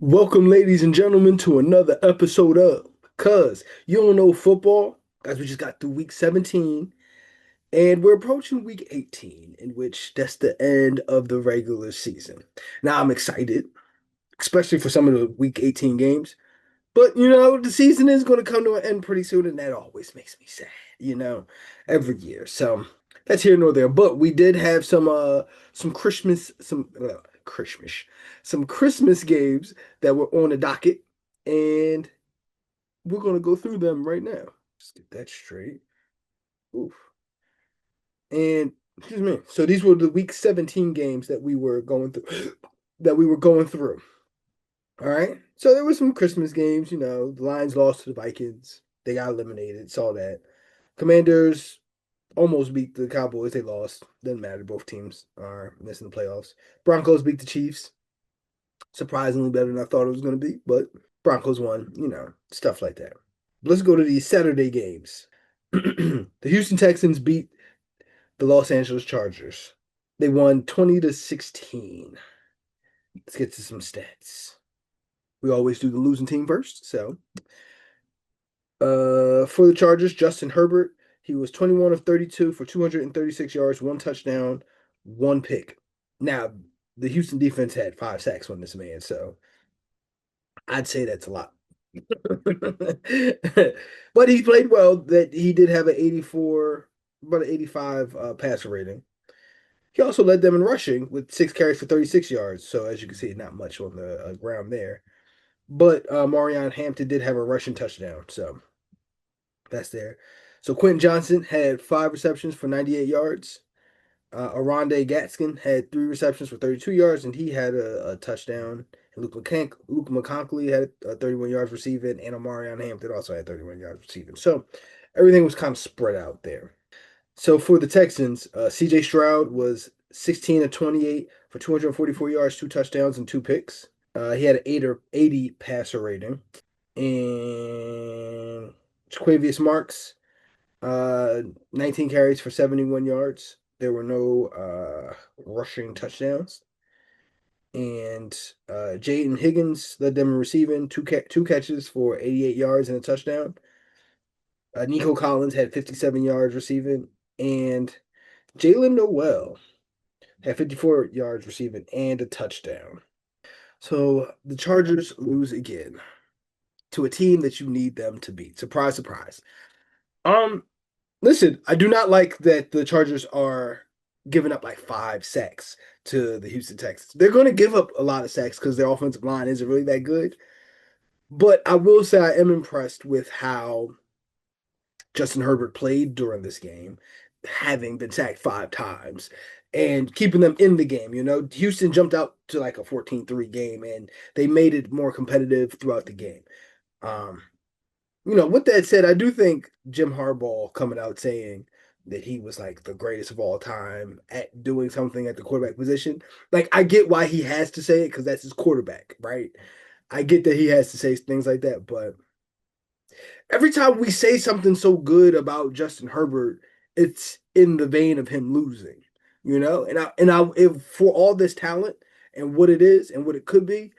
Welcome, ladies and gentlemen, to another episode of Cuz You Don't Know Football. Guys, we just got through week 17, and we're approaching week 18, in which that's the end of the regular season. Now, I'm excited, especially for some of the week 18 games, but the season is going to come to an end pretty soon, and that always makes me sad, every year. So that's here nor there. But we did have some Christmas games that were on the docket, and we're gonna go through them right now. Let's get that straight. Oof. And excuse me. So these were the week 17 games that we were going through that we were going through. All right. So there were some Christmas games, the Lions lost to the Vikings. They got eliminated. Saw that. Commanders almost beat the Cowboys. They lost. Doesn't matter. Both teams are missing the playoffs. Broncos beat the Chiefs. Surprisingly better than I thought it was going to be, but Broncos won, stuff like that. Let's go to these Saturday games. The Houston Texans beat the Los Angeles Chargers. They won 20-16. Let's get to some stats. We always do the losing team first. So, for the Chargers, Justin Herbert, he was 21 of 32 for 236 yards, one touchdown, one pick. Now, the Houston defense had 5 sacks on this man, so I'd say that's a lot. But he played well. That he did have an 84, about an 85 passer rating. He also led them in rushing with 6 carries for 36 yards. So as you can see, not much on the ground there. But Marion Hampton did have a rushing touchdown. So that's there. So Quentin Johnson had 5 receptions for 98 yards. Aronde Gatskin had 3 receptions for 32 yards, and he had a touchdown. And Luke McConkley had 31 yards receiving, and Omarion Hampton also had 31 yards receiving. So everything was kind of spread out there. So for the Texans, CJ Stroud was 16 of 28 for 244 yards, 2 touchdowns, and 2 picks. He had an 80 passer rating. And Jaquavius Marks, 19 carries for 71 yards. There were no rushing touchdowns. And Jaden Higgins led them in receiving, two catches for 88 yards and a touchdown. Nico Collins had 57 yards receiving. And Jalen Noel had 54 yards receiving and a touchdown. So the Chargers lose again to a team that you need them to beat. Surprise, surprise. Um, Listen, I do not like that the Chargers are giving up like 5 sacks to the Houston Texans. They're going to give up a lot of sacks because their offensive line isn't really that good. But I will say I am impressed with how Justin Herbert played during this game, having been sacked 5 times and keeping them in the game. Houston jumped out to like a 14-3 game and they made it more competitive throughout the game. Um, with that said, I do think Jim Harbaugh coming out saying that he was like the greatest of all time at doing something at the quarterback position. Like, I get why he has to say it because that's his quarterback, right? I get that he has to say things like that, but every time we say something so good about Justin Herbert, it's in the vein of him losing, if for all this talent and what it is and what it could be,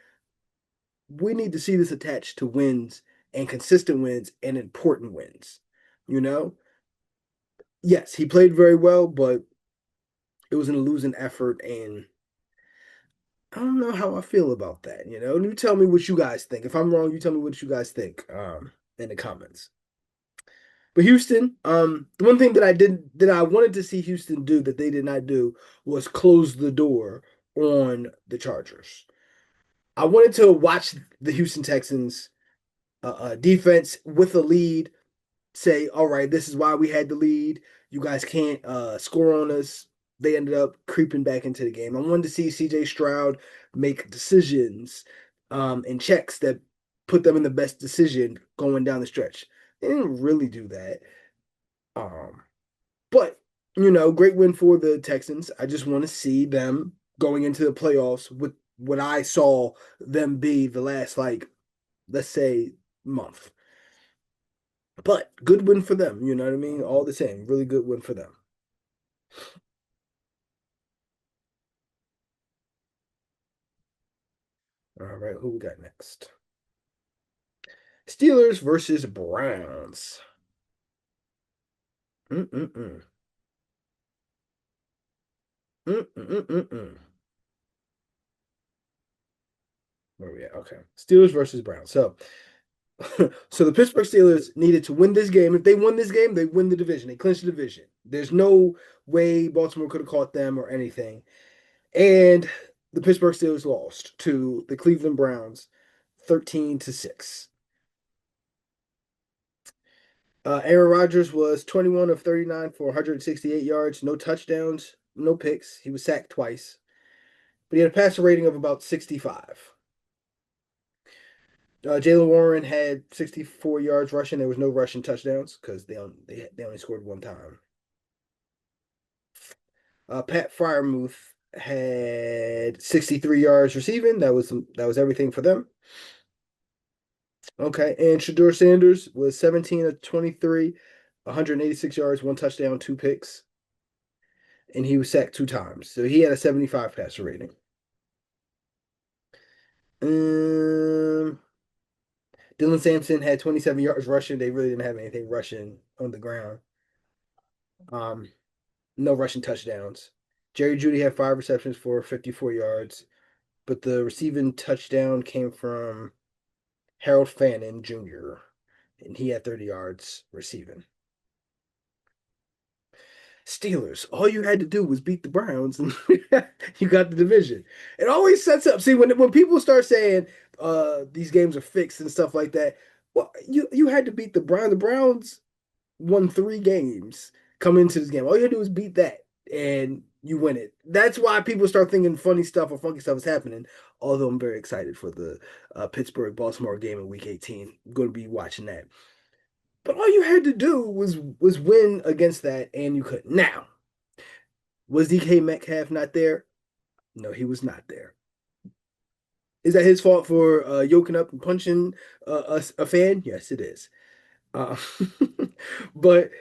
we need to see this attached to wins and consistent wins and important wins. You know, yes, he played very well, but it was in a losing effort, and I don't know how I feel about that. You tell me what you guys think. If I'm wrong, you tell me what you guys think in the comments. But Houston, the one thing that I wanted to see Houston do that they did not do was close the door on the Chargers. I wanted to watch the Houston Texans defense with a lead say, all right, this is why we had the lead. You guys can't score on us. They ended up creeping back into the game. I wanted to see CJ Stroud make decisions and checks that put them in the best decision going down the stretch. They didn't really do that. Um, but, great win for the Texans. I just want to see them going into the playoffs with what I saw them be the last, like, let's say, month. But good win for them, you know what I mean? All the same, really good win for them. All All right, who we got next? Steelers versus Browns. Mm-mm-mm. Mm-mm-mm-mm. Where we at? Okay. Steelers versus Browns. So, so the Pittsburgh Steelers needed to win this game. If they won this game, they win the division. They clinch the division. There's no way Baltimore could have caught them or anything. And the Pittsburgh Steelers lost to the Cleveland Browns 13-6. Aaron Rodgers was 21 of 39 for 168 yards, no touchdowns, no picks. He was sacked twice, but he had a passer rating of about 65. Jalen Warren had 64 yards rushing. There was no rushing touchdowns because they only scored one time. Pat Fryermuth had 63 yards receiving. That was everything for them. Okay, and Shedeur Sanders was 17 of 23, 186 yards, one touchdown, two picks, and he was sacked two times. So he had a 75 passer rating. Um, Dylan Sampson had 27 yards rushing. They really didn't have anything rushing on the ground. Um, no rushing touchdowns. Jerry Jeudy had five receptions for 54 yards, but the receiving touchdown came from Harold Fannin Jr., and he had 30 yards receiving. Steelers, all you had to do was beat the Browns, and you got the division. It always sets up. See, when people start saying these games are fixed and stuff like that, well, you had to beat the Browns. The Browns won three games coming into this game. All you had to do was beat that, and you win it. That's why people start thinking funny stuff or funky stuff is happening. Although I'm very excited for the Pittsburgh Baltimore game in Week 18. I'm going to be watching that. But all you had to do was win against that, and you could. Now, was DK Metcalf not there? No, he was not there. Is that his fault for yoking up and punching a fan? Yes, it is. Uh, but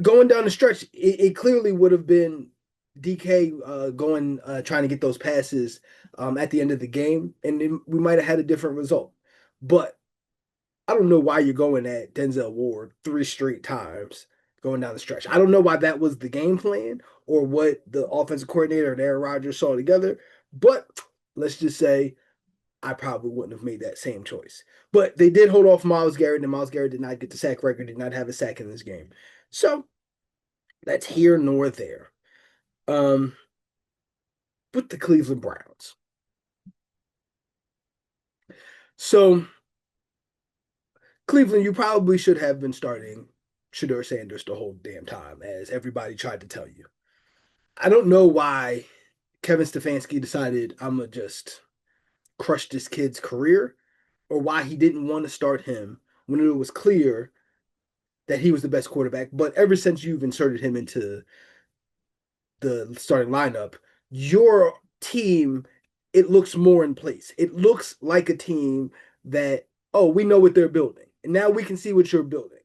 going down the stretch, it clearly would have been DK going trying to get those passes at the end of the game, and we might have had a different result. But I don't know why you're going at Denzel Ward three straight times going down the stretch. I don't know why that was the game plan or what the offensive coordinator and Aaron Rodgers saw together. But let's just say I probably wouldn't have made that same choice. But they did hold off Myles Garrett, and Myles Garrett did not get the sack record, did not have a sack in this game. So that's here nor there. Um, with the Cleveland Browns. So Cleveland, you probably should have been starting Shedeur Sanders the whole damn time, as everybody tried to tell you. I don't know why Kevin Stefanski decided I'm gonna just crush this kid's career, or why he didn't want to start him when it was clear that he was the best quarterback. But ever since you've inserted him into the starting lineup, your team, it looks more in place. It looks like a team that, oh, we know what they're building. And now we can see what you're building.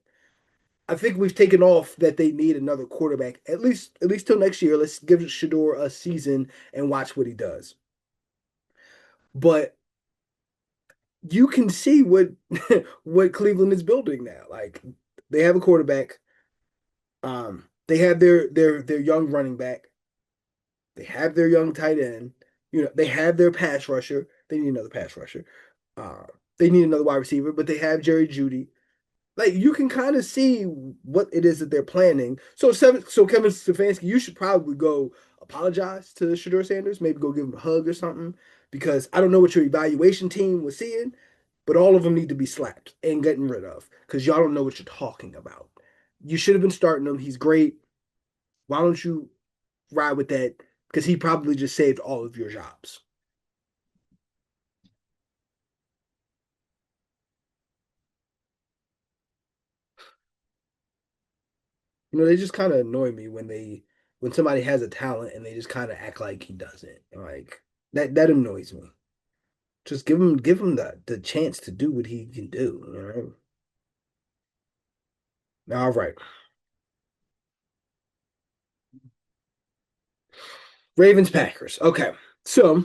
I think we've taken off that they need another quarterback at least till next year. Let's give Shedeur a season and watch what he does. But you can see what what Cleveland is building now. Like they have a quarterback. They have their young running back. They have their young tight end. They have their pass rusher. They need another pass rusher. Uh, they need another wide receiver, but they have Jerry Jeudy. Like you can kind of see what it is that they're planning. So Kevin Stefanski, you should probably go apologize to Shedeur Sanders. Maybe go give him a hug or something, because I don't know what your evaluation team was seeing, but all of them need to be slapped and getting rid of because y'all don't know what you're talking about. You should have been starting him. He's great. Why don't you ride with that? Because he probably just saved all of your jobs. They just kind of annoy me when somebody has a talent and they just kind of act like he doesn't. Like that annoys me. Just give him the chance to do what he can do. All right. Ravens Packers. Okay. So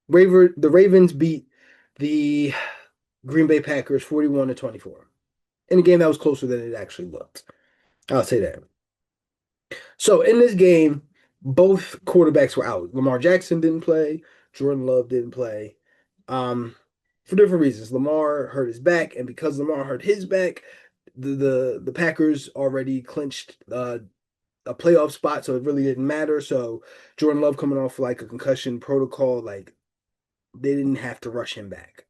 The Ravens beat the Green Bay Packers 41-24 in a game that was closer than it actually looked. I'll say that. So in this game, both quarterbacks were out. Lamar Jackson didn't play. Jordan Love didn't play. Um, for different reasons. Lamar hurt his back, and because Lamar hurt his back, the Packers already clinched a playoff spot, so it really didn't matter. So Jordan Love coming off like a concussion protocol, like they didn't have to rush him back,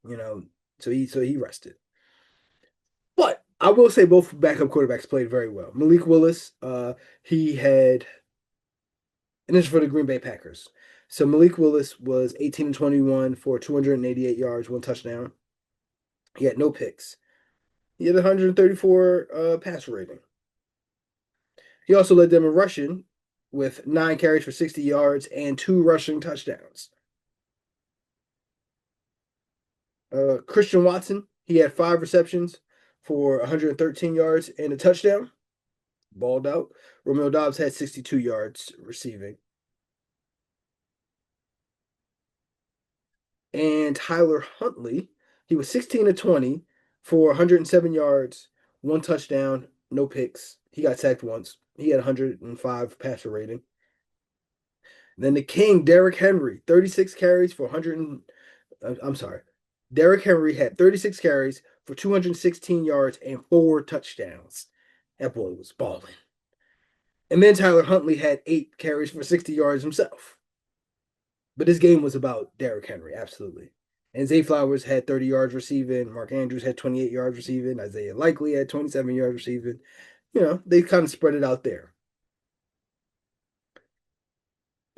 so he rested. But I will say both backup quarterbacks played very well. Malik Willis, he had, and this is for the Green Bay Packers. So Malik Willis was 18 and 21 for 288 yards, one touchdown. He had no picks. He had 134 passer rating. He also led them in rushing with 9 carries for 60 yards and 2 rushing touchdowns. Christian Watson, he had 5 receptions for 113 yards and a touchdown. Balled out. Romeo Dobbs had 62 yards receiving. And Tyler Huntley, he was 16 to 20 for 107 yards, 1 touchdown, no picks. He got sacked once. He had 105 passer rating. Then the King, Derrick Henry, 36 carries for 100. I'm sorry. Derrick Henry had 36 carries for 216 yards and 4 touchdowns. That boy was balling. And then Tyler Huntley had 8 carries for 60 yards himself. But this game was about Derrick Henry, absolutely. And Zay Flowers had 30 yards receiving. Mark Andrews had 28 yards receiving. Isaiah Likely had 27 yards receiving. They kind of spread it out there.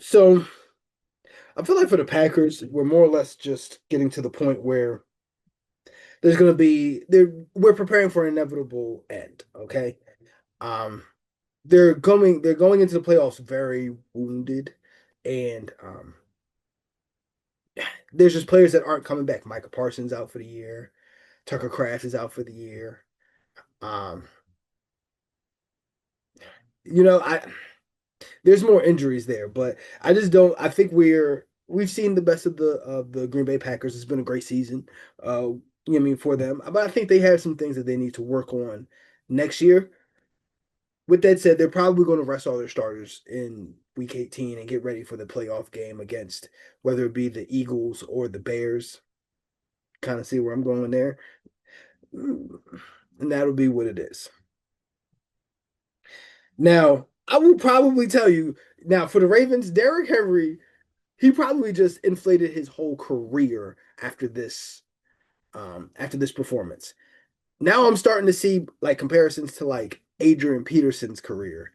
So I feel like for the Packers, we're more or less just getting to the point where there's going to be we're preparing for an inevitable end. Okay, um, they're going into the playoffs very wounded, and there's just players that aren't coming back. Micah Parsons out for the year. Tucker Kraft is out for the year. Um, I there's more injuries there, but I just don't. I think we've seen the best of the Green Bay Packers. It's been a great season, I mean, for them. But I think they have some things that they need to work on next year. With that said, they're probably going to rest all their starters in Week 18 and get ready for the playoff game against whether it be the Eagles or the Bears. Kind of see where I'm going there, and that'll be what it is. Now, I will probably tell you now for the Ravens, Derrick Henry, he probably just inflated his whole career after this performance. Now I'm starting to see like comparisons to like Adrian Peterson's career.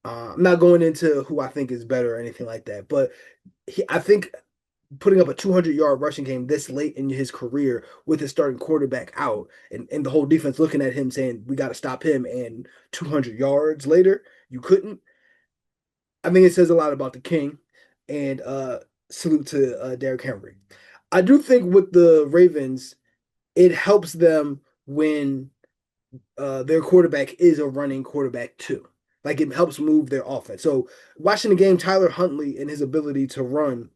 I'm not going into who I think is better or anything like that, but I think putting up a 200-yard rushing game this late in his career with his starting quarterback out and the whole defense looking at him saying, we got to stop him, and 200 yards later, you couldn't. I think it says a lot about the King, and salute to Derrick Henry. I do think with the Ravens, it helps them when their quarterback is a running quarterback too. Like it helps move their offense. So watching the game, Tyler Huntley and his ability to run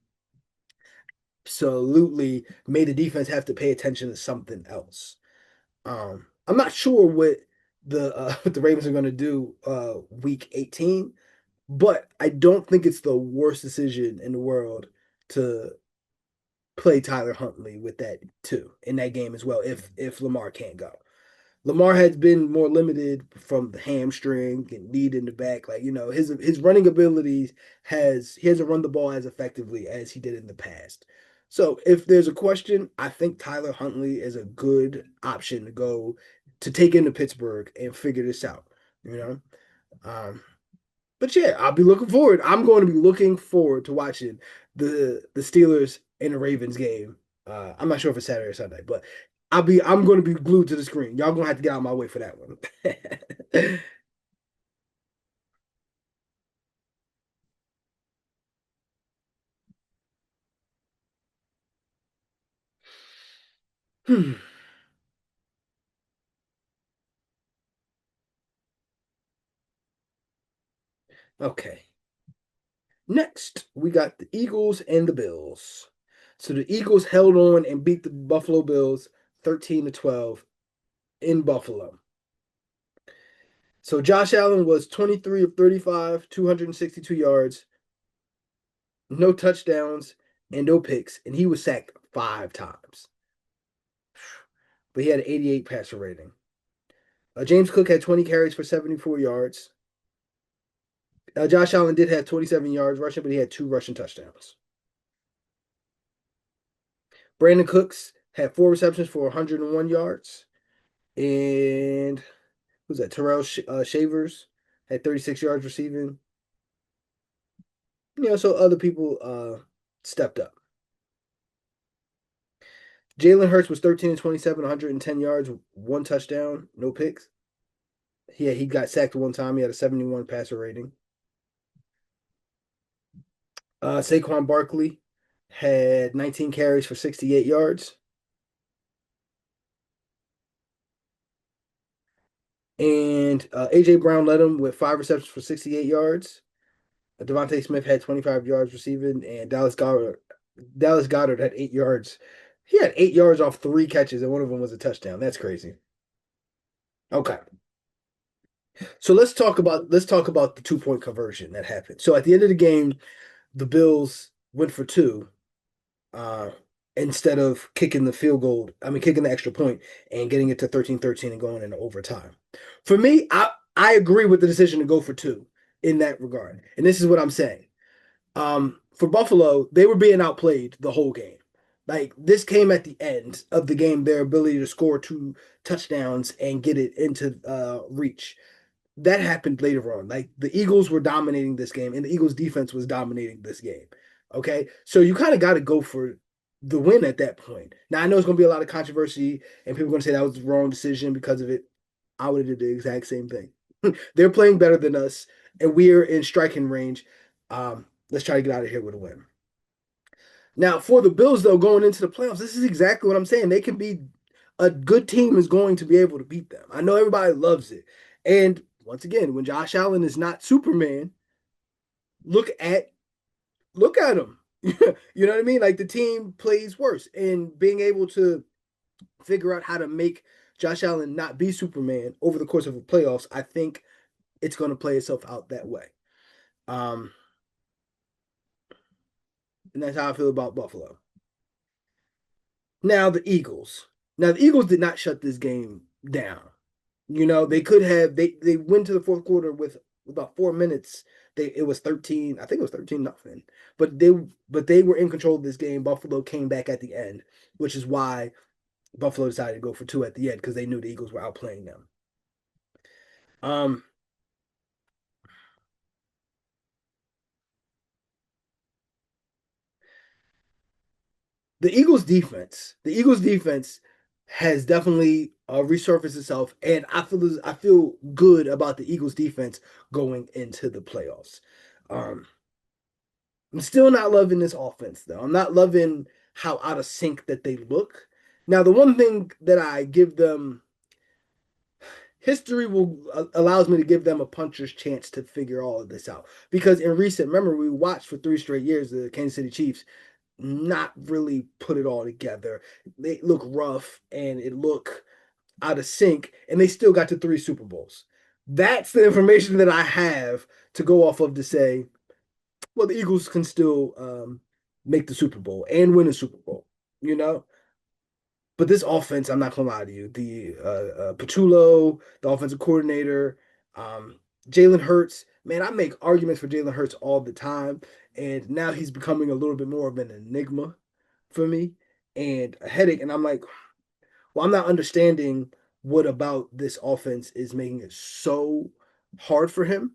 absolutely made the defense have to pay attention to something else. I'm not sure what the Ravens are going to do week 18, but I don't think it's the worst decision in the world to play Tyler Huntley with that too in that game as well if Lamar can't go. Lamar has been more limited from the hamstring and lead in the back. Like, his running abilities he hasn't run the ball as effectively as he did in the past. So if there's a question, I think Tyler Huntley is a good option to take into Pittsburgh and figure this out, you know? But yeah, I'll be looking forward. I'm going to be looking forward to watching the Steelers and the Ravens game. I'm not sure if it's Saturday or Sunday, but I'm going to be glued to the screen. Y'all gonna have to get out of my way for that one. Okay. Next, we got the Eagles and the Bills. So the Eagles held on and beat the Buffalo Bills 13-12 in Buffalo. So Josh Allen was 23 of 35, 262 yards, no touchdowns, and no picks, and he was sacked 5 times. But he had an 88 passer rating. James Cook had 20 carries for 74 yards. Josh Allen did have 27 yards rushing, but he had 2 rushing touchdowns. Brandon Cooks had 4 receptions for 101 yards. And who's that? Terrell Shavers had 36 yards receiving. So other people stepped up. Jalen Hurts was 13 and 27, 110 yards, 1 touchdown, no picks. He got sacked 1 time. He had a 71 passer rating. Saquon Barkley had 19 carries for 68 yards. And A.J. Brown led him with 5 receptions for 68 yards. Devontae Smith had 25 yards receiving, and Dallas Goedert had 8 yards. He had 8 yards off 3 catches, and one of them was a touchdown. That's crazy. Okay. So let's talk about the 2 point conversion that happened. So at the end of the game, the Bills went for two, uh, instead of kicking the field goal. I mean, kicking the extra point and getting it to 13-13 and going into overtime. For me, I agree with the decision to go for two in that regard. And this is what I'm saying. For Buffalo, they were being outplayed the whole game. Like this came at the end of the game, their ability to score 2 touchdowns and get it into reach. That happened later on. Like the Eagles were dominating this game, and the Eagles defense was dominating this game. Okay, so you kind of got to go for the win at that point. Now I know it's going to be a lot of controversy, and people are going to say that was the wrong decision because of it. I would have did the exact same thing. They're playing better than us, and we're in striking range. Let's try to get out of here with a win. Now, for the Bills, though, going into the playoffs, this is exactly what I'm saying. They can be a good team is going to be able to beat them. I know everybody loves it. And once again, when Josh Allen is not Superman, look at him. You know what I mean? Like the team plays worse. And being able to figure out how to make Josh Allen not be Superman over the course of the playoffs, I think it's going to play itself out that way. Um, and that's how I feel about Buffalo. Now the Eagles. Now the Eagles did not shut this game down. They could have they went to the fourth quarter with about 4 minutes. It was 13, I think it was 13-0. But they were in control of this game. Buffalo came back at the end, which is why Buffalo decided to go for two at the end because they knew the Eagles were outplaying them. Um the Eagles defense has definitely resurfaced itself, and I feel good about the Eagles defense going into the playoffs. Um, I'm still not loving this offense though. I'm not loving how out of sync that they look. Now, the one thing that I give them history will allows me to give them a puncher's chance to figure all of this out because in recent memory we watched for 3 straight years the Kansas City Chiefs not really put it all together. They look rough and it look out of sync, and they still got to 3 Super Bowls. That's the information that I have to go off of to say, well, the Eagles can still make the Super Bowl and win a Super Bowl, you know? But this offense, I'm not gonna lie to you, the Patullo, the offensive coordinator, Jalen Hurts, man, I make arguments for Jalen Hurts all the time, and now he's becoming a little bit more of an enigma for me and a headache. And I'm like, well, I'm not understanding what about this offense is making it so hard for him.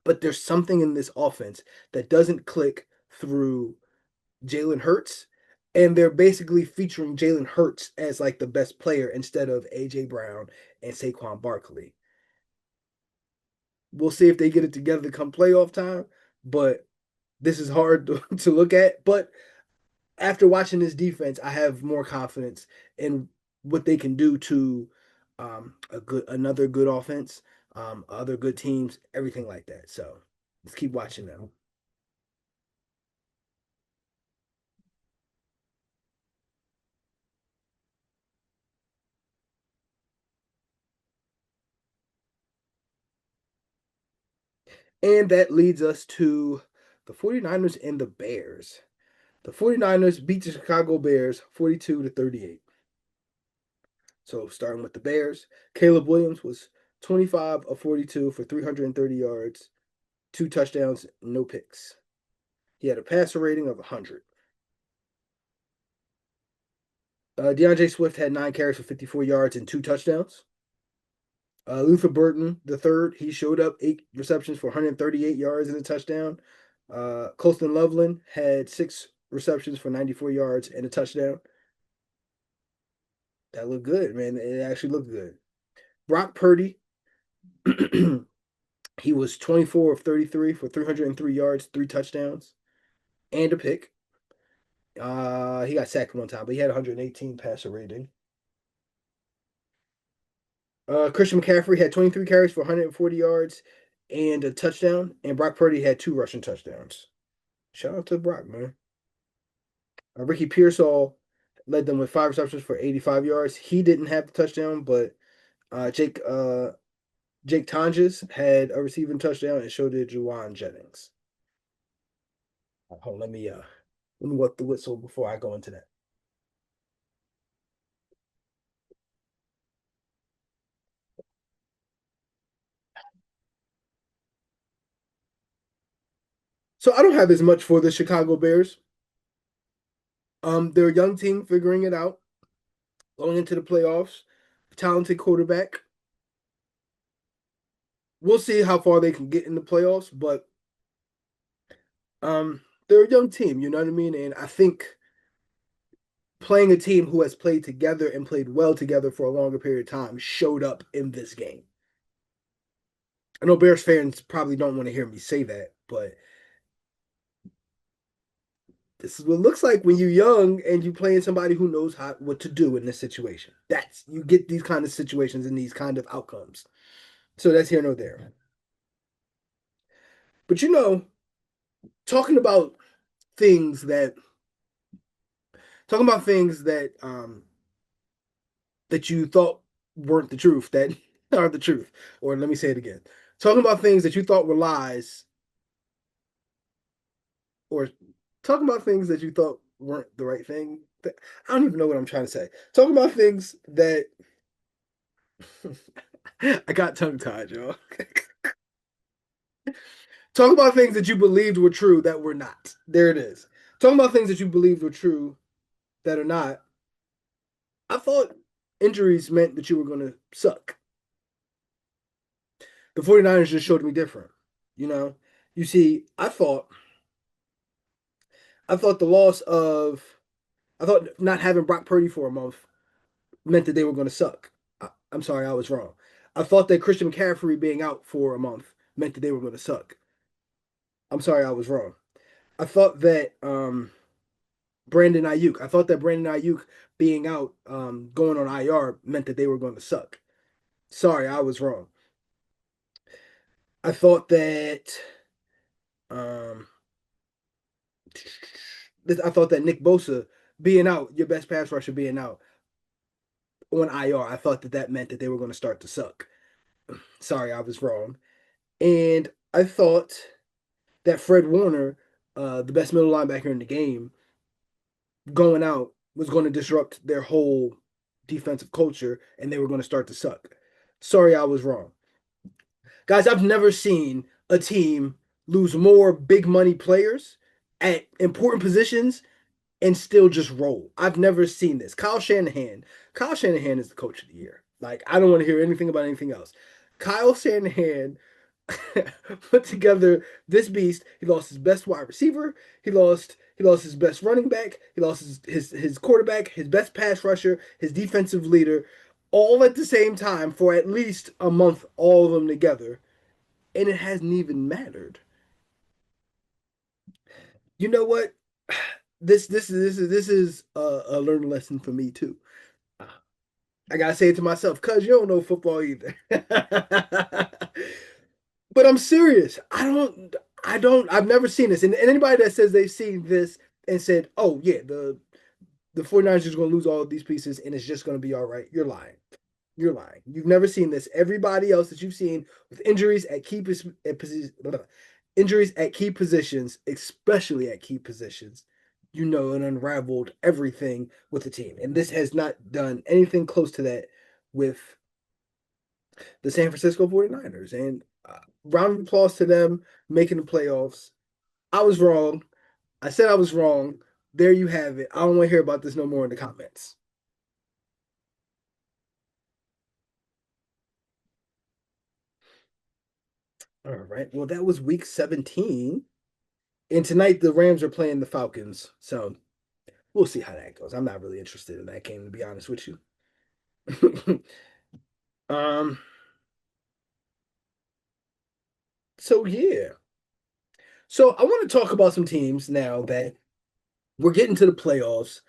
But there's something in this offense that doesn't click through Jalen Hurts. And they're basically featuring Jalen Hurts as like the best player instead of AJ Brown and Saquon Barkley. We'll see if they get it together come playoff time, but this is hard to look at. But after watching this defense, I have more confidence in what they can do to another good offense, other good teams, everything like that. So let's keep watching them. And that leads us to the 49ers and the Bears. The 49ers beat the Chicago Bears 42 to 38. So starting with the Bears, Caleb Williams was 25 of 42 for 330 yards, two touchdowns, no picks. He had a passer rating of 100. DeAndre Swift had 9 carries for 54 yards and two touchdowns. Luther Burton, the third, he showed up 8 receptions for 138 yards and a touchdown. Colston Loveland had 6 receptions for 94 yards and a touchdown. That looked good, man. It actually looked good. Brock Purdy, he was 24 of 33 for 303 yards, three touchdowns, and a pick. He got sacked one time, but he had 118 passer rating. Christian McCaffrey had 23 carries for 140 yards and a touchdown, and Brock Purdy had 2 rushing touchdowns. Shout out to Brock, man. Ricky Pearsall led them with 5 receptions for 85 yards. He didn't have the touchdown, but Jake Tonjes had a receiving touchdown, and so did Juwan Jennings. Hold on, let me wet the whistle before I go into that. So I don't have as much for the Chicago Bears. They're a young team figuring it out, going into the playoffs. Talented quarterback. We'll see how far they can get in the playoffs, but they're a young team, you know what I mean? And I think playing a team who has played together and played well together for a longer period of time showed up in this game. I know Bears fans probably don't want to hear me say that, but this is what it looks like when you're young and you playing somebody who knows what to do in this situation. That's you get these kind of situations and these kind of outcomes. So that's here nor there. But talking about things that talking about things that you thought weren't the truth, that are the truth. Or let me say it again. Talking about things that you thought were lies, or talking about things that you thought weren't the right thing. I don't even know what I'm trying to say. Talking about things that I got tongue tied, y'all. Talk about things that you believed were true that were not. There it is. Talking about things that you believed were true that are not. I thought injuries meant that you were going to suck. The 49ers just showed me different. You know, you see, I thought the loss of, I thought not having Brock Purdy for a month meant that they were going to suck. I'm sorry, I was wrong. I thought that Christian McCaffrey being out for a month meant that they were going to suck. I'm sorry, I was wrong. I thought that Brandon Ayuk. I thought that Brandon Ayuk being out, going on IR meant that they were going to suck. Sorry, I was wrong. I thought that um, I thought that Nick Bosa being out, your best pass rusher being out on IR, I thought that that meant that they were going to start to suck. Sorry, I was wrong. And I thought that Fred Warner, the best middle linebacker in the game, going out was going to disrupt their whole defensive culture and they were going to start to suck. Sorry, I was wrong. Guys, I've never seen a team lose more big money players at important positions and still just roll. I've never seen this. Kyle Shanahan is the coach of the year. Like, I don't want to hear anything about anything else. Kyle Shanahan put together this beast. He lost his best wide receiver. He lost his best running back. He lost his quarterback, his best pass rusher, his defensive leader, all at the same time for at least a month, all of them together, and it hasn't even mattered. You know what? This is a learning lesson for me too. I gotta say it to myself, cause you don't know football either. But I'm serious. I've never seen this. And anybody that says they've seen this and said, oh yeah, the 49ers are gonna lose all of these pieces and it's just gonna be all right, you're lying. You're lying. You've never seen this. Everybody else that you've seen with injuries at key positions, especially at key positions, you know, and unraveled everything with the team. And this has not done anything close to that with the San Francisco 49ers. And round of applause to them making the playoffs. I was wrong. I said I was wrong. There you have it. I don't want to hear about this no more in the comments. All right. Well, that was week 17. And tonight the Rams are playing the Falcons. So we'll see how that goes. I'm not really interested in that game, to be honest with you. um, so yeah. So I want to talk about some teams now that we're getting to the playoffs.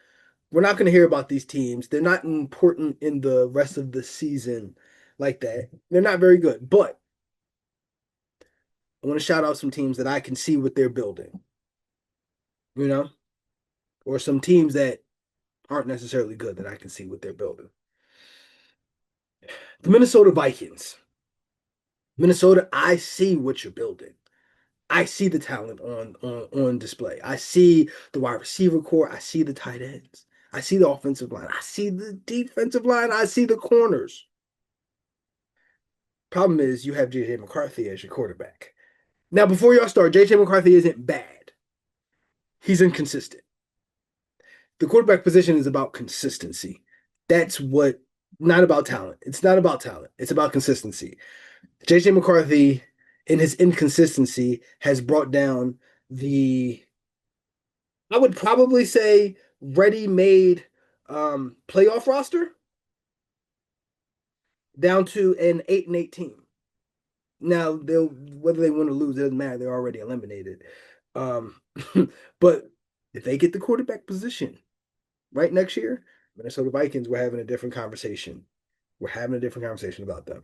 We're not going to hear about these teams. They're not important in the rest of the season like that. They're not very good. But I want to shout out some teams that I can see what they're building, you know, or some teams that aren't necessarily good that I can see what they're building. The Minnesota Vikings. Minnesota, I see what you're building. I see the talent on display. I see the wide receiver core. I see the tight ends. I see the offensive line. I see the defensive line. I see the corners. Problem is, you have JJ McCarthy as your quarterback. Now, before y'all start, JJ McCarthy isn't bad. He's inconsistent. The quarterback position is about consistency. That's what, not about talent. It's not about talent. It's about consistency. JJ McCarthy, in his inconsistency, has brought down the, I would probably say, ready-made playoff roster down to an 8-8 team. Now, they'll whether they win or lose, it doesn't matter. They're already eliminated. Um, but if they get the quarterback position right next year, Minnesota Vikings, we're having a different conversation. We're having a different conversation about them.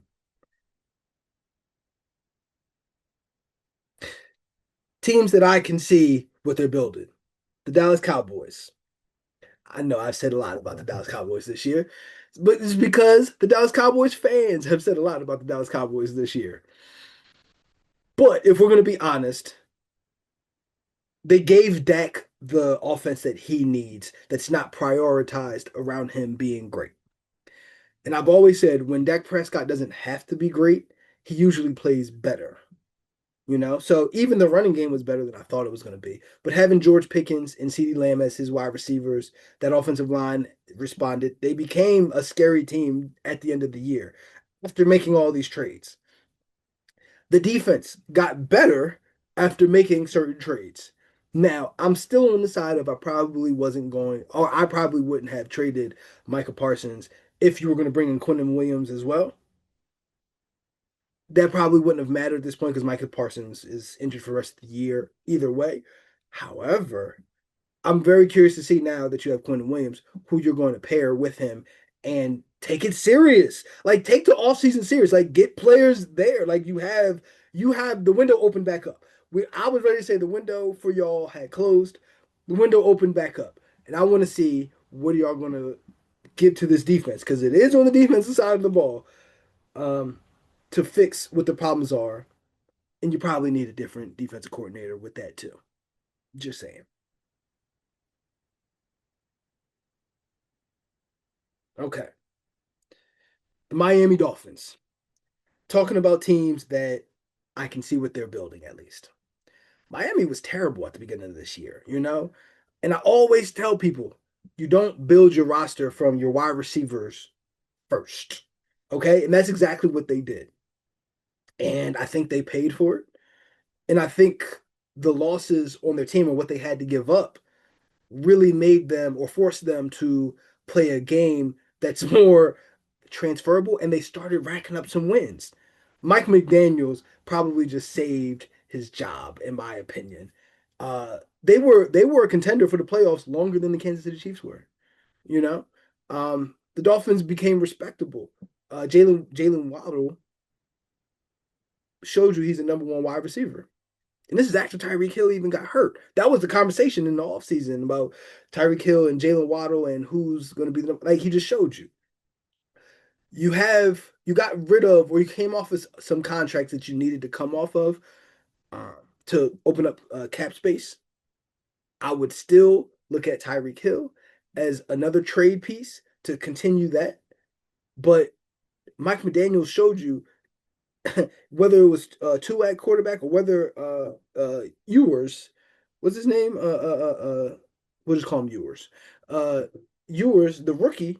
Teams that I can see what they're building. The Dallas Cowboys. I know I've said a lot about the Dallas Cowboys this year, but it's because the Dallas Cowboys fans have said a lot about the Dallas Cowboys this year. But if we're going to be honest, they gave Dak the offense that he needs that's not prioritized around him being great. And I've always said when Dak Prescott doesn't have to be great, he usually plays better. You know, so even the running game was better than I thought it was going to be. But having George Pickens and CeeDee Lamb as his wide receivers, that offensive line responded. They became a scary team at the end of the year after making all these trades. The defense got better after making certain trades. Now, I'm still on the side of I probably wasn't going, or I probably wouldn't have traded Micah Parsons if you were going to bring in Quentin Williams as well. That probably wouldn't have mattered at this point because Micah Parsons is injured for the rest of the year either way. However, I'm very curious to see now that you have Quentin Williams, who you're going to pair with him and take it serious. Like take the offseason serious. Like get players there. Like you have the window open back up. I was ready to say the window for y'all had closed. The window opened back up. And I want to see what are y'all going to give to this defense because it is on the defensive side of the ball um, to fix what the problems are. And you probably need a different defensive coordinator with that too. Just saying. Okay. The Miami Dolphins. Talking about teams that I can see what they're building at least. Miami was terrible at the beginning of this year, you know? And I always tell people you don't build your roster from your wide receivers first. Okay? And that's exactly what they did. And I think they paid for it. And I think the losses on their team and what they had to give up really made them or forced them to play a game that's more transferable and they started racking up some wins. Mike McDaniels probably just saved his job, in my opinion. They were a contender for the playoffs longer than the Kansas City Chiefs were. You know, the Dolphins became respectable. Jalen Waddle showed you he's a number one wide receiver. And this is after Tyreek Hill even got hurt. That was the conversation in the offseason about Tyreek Hill and Jalen Waddle and who's going to be the like he just showed you. you got rid of or you came off of some contracts that you needed to come off of um, to open up cap space. I would still look at Tyreek Hill as another trade piece to continue that. But Mike McDaniel showed you whether it was two at quarterback or whether Ewers, what's his name? We'll just call him Ewers. Uh, Ewers, the rookie,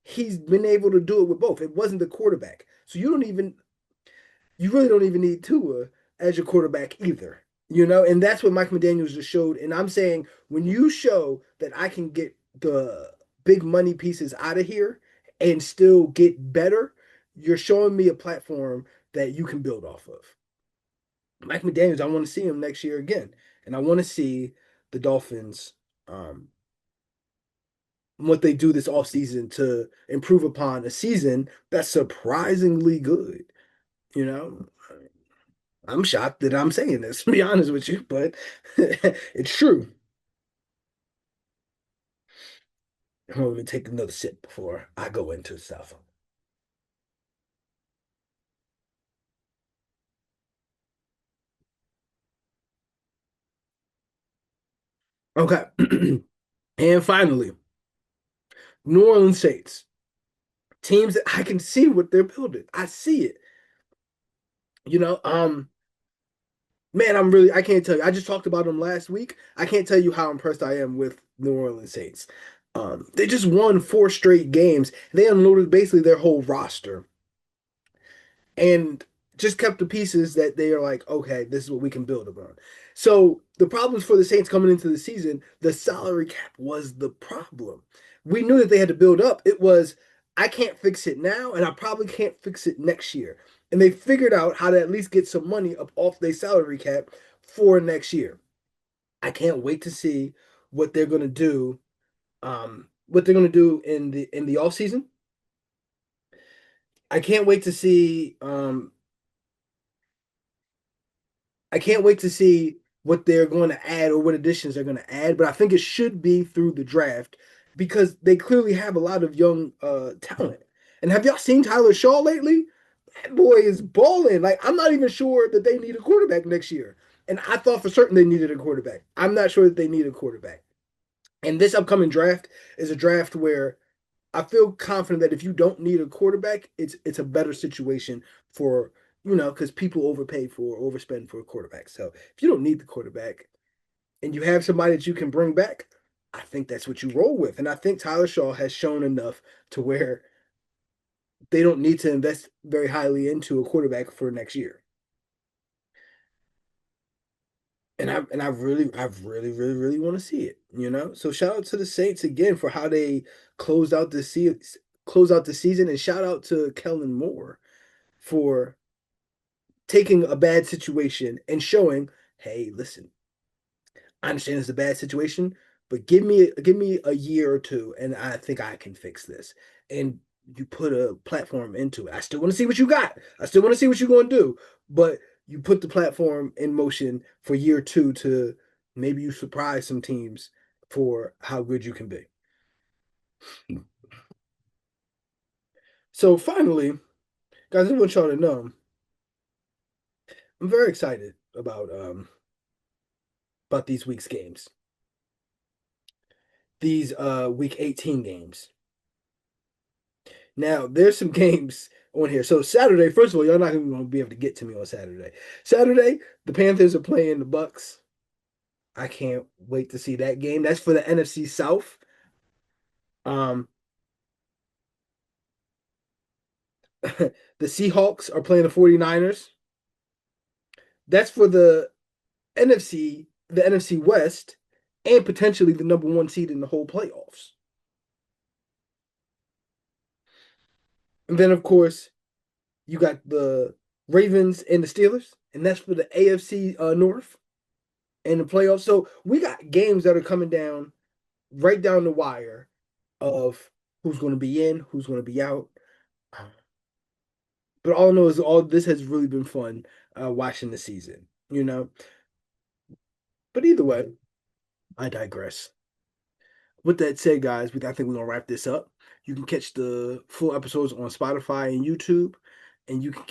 he's been able to do it with both. It wasn't the quarterback, so you really don't even need Tua as your quarterback either. And that's what Mike McDaniels just showed. And I'm saying when you show that I can get the big money pieces out of here and still get better, you're showing me a platform that you can build off of. Mike McDaniels, I want to see him next year again. And I want to see the Dolphins what they do this offseason to improve upon a season that's surprisingly good. You know, I'm shocked that I'm saying this, to be honest with you, but it's true. I'm going to take another sip before I go into stuff. Okay. And finally, New Orleans Saints. Teams that I can see what they're building. I see it. You know, man, I can't tell you. I just talked about them last week. I can't tell you how impressed I am with New Orleans Saints. They just won four straight games. They unloaded basically their whole roster and just kept the pieces that they are like, okay, this is what we can build upon. So the problems for the Saints coming into the season, the salary cap was the problem. We knew that they had to build up. It was, I can't fix it now, and I probably can't fix it next year. And they figured out how to at least get some money up off their salary cap for next year. I can't wait to see what they're gonna do. What they're gonna do in the off season. I can't wait to see I can't wait to see what they're going to add or what additions they're going to add, but I think it should be through the draft because they clearly have a lot of young talent. And have y'all seen Tyler Shaw lately? That boy is balling. Like, I'm not even sure that they need a quarterback next year. And I thought for certain they needed a quarterback. I'm not sure that they need a quarterback. And this upcoming draft is a draft where I feel confident that if you don't need a quarterback, it's a better situation for because people overspend for a quarterback. So if you don't need the quarterback and you have somebody that you can bring back, I think that's what you roll with. And I think Tyler Shaw has shown enough to where they don't need to invest very highly into a quarterback for next year. And I really want to see it. So shout out to the Saints again for how they closed out the season, and shout out to Kellen Moore for taking a bad situation and showing, hey, listen, I understand it's a bad situation, but give me a year or two, and I think I can fix this. And you put a platform into it. I still want to see what you got. I still want to see what you're going to do, but you put the platform in motion for year two to maybe you surprise some teams for how good you can be. So finally, guys, I want y'all to know I'm very excited about these week's games. These week 18 games. Now, there's some games on here. So Saturday, first of all, y'all not even going to be able to get to me on Saturday. Saturday, the Panthers are playing the Bucks. I can't wait to see that game. That's for the NFC South. Um, the Seahawks are playing the 49ers. That's for the NFC West, and potentially the number one seed in the whole playoffs. And then, of course, you got the Ravens and the Steelers, and that's for the AFC North and the playoffs. So we got games that are coming down right down the wire of who's going to be in, who's going to be out. But all I know is all this has really been fun watching the season. But either way, I digress. With that said, guys, I think we're gonna wrap this up. You can catch the full episodes on Spotify and YouTube, and you can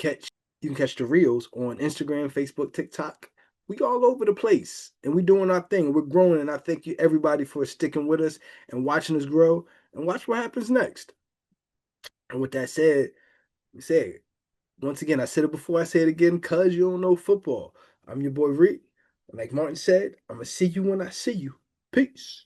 catch the reels on Instagram, Facebook, TikTok. We all over the place, and we doing our thing. We're growing, and I thank you everybody for sticking with us and watching us grow. And watch what happens next. And with that said, we say once again, I said it before, I say it again, cuz you don't know football. I'm your boy Reed. Like Martin said, I'm gonna see you when I see you. Peace.